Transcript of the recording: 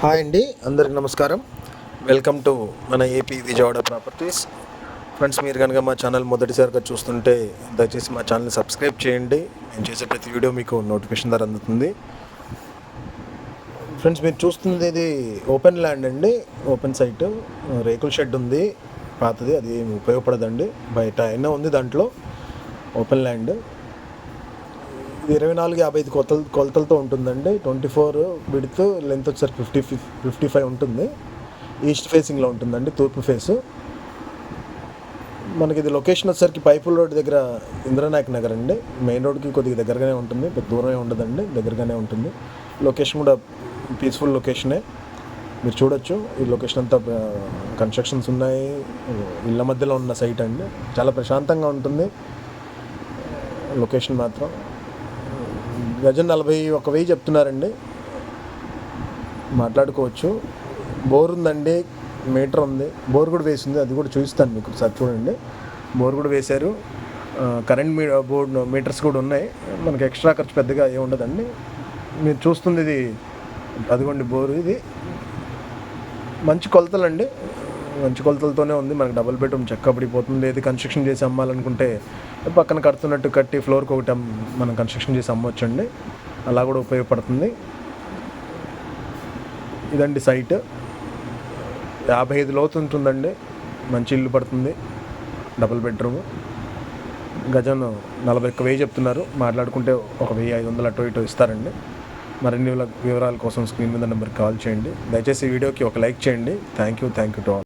Hi అండి, అందరికి నమస్కారం. వెల్కమ్ టు మన ఏపీ విజయవాడ ప్రాపర్టీస్. ఫ్రెండ్స్, మీరు కనుక మా ఛానల్ మొదటిసారిగా చూస్తుంటే దయచేసి మా ఛానల్ని సబ్స్క్రైబ్ చేయండి. నేను చేసే ప్రతి వీడియో మీకు నోటిఫికేషన్ ద్వారా అందుతుంది. ఫ్రెండ్స్, మీరు చూస్తుంది ఇది ఓపెన్ ల్యాండ్ అండి, ఓపెన్ సైట్. రేకుల షెడ్ ఉంది, పాతది. అది ఏమి ఉపయోగపడదండి, బయట అయినా ఉంది. దాంట్లో ఓపెన్ ల్యాండ్ 24-55 కొలతలతో ఉంటుందండి. 24 విడ్త్, లెంత్ వచ్చేసరికి 55 ఉంటుంది. ఈస్ట్ ఫేసింగ్లో ఉంటుందండి, తూర్పు ఫేసు. మనకి ఇది లొకేషన్ వచ్చేసరికి పైపుల్ రోడ్ దగ్గర ఇంద్రనాయక్ నగర్ అండి. మెయిన్ రోడ్కి కొద్దిగా దగ్గరగానే ఉంటుంది, పెద్ద దూరమే ఉండదండి, దగ్గరగానే ఉంటుంది. లొకేషన్ కూడా పీస్ఫుల్ లొకేషనే, మీరు చూడొచ్చు. ఈ లొకేషన్ అంతా కన్స్ట్రక్షన్స్ ఉన్నాయి, ఇళ్ళ మధ్యలో ఉన్న సైట్ అండి. చాలా ప్రశాంతంగా ఉంటుంది లొకేషన్ మాత్రం. గజం 41,000 చెప్తున్నారండి, మాట్లాడుకోవచ్చు. బోర్ ఉందండి, మీటర్ ఉంది, బోర్ కూడా వేసింది. అది కూడా చూపిస్తాను మీకు, ఒకసారి చూడండి. బోర్ కూడా వేశారు, కరెంట్ బోర్డ్ మీటర్స్ కూడా ఉన్నాయి. మనకి ఎక్స్ట్రా ఖర్చు పెద్దగా ఏమి ఉండదండి. మీరు చూస్తుంది ఇది, అదిగోండి బోరు. ఇది మంచి కొలతలండి, మంచి కొలతలతోనే ఉంది. మనకి డబుల్ బెడ్రూమ్ చెక్క పడిపోతుంది. ఏది కన్స్ట్రక్షన్ చేసి అమ్మాలనుకుంటే పక్కన కడుతున్నట్టు కట్టి ఫ్లోర్కి ఒకటి మనం కన్స్ట్రక్షన్ చేసి అమ్మొచ్చండి, అలా కూడా ఉపయోగపడుతుంది. ఇదండి సైట్. 55 లోతు ఉంటుందండి, మంచి ఇల్లు పడుతుంది, డబుల్ బెడ్రూమ్. గజం 41,000 చెప్తున్నారు, మాట్లాడుకుంటే 1,500 అటు ఇటు ఇస్తారండి. మరిన్ని వివరాల కోసం స్క్రీన్ మీద నెంబర్కి కాల్ చేయండి. దయచేసి ఈ వీడియోకి ఒక లైక్ చేయండి. Thank you to all.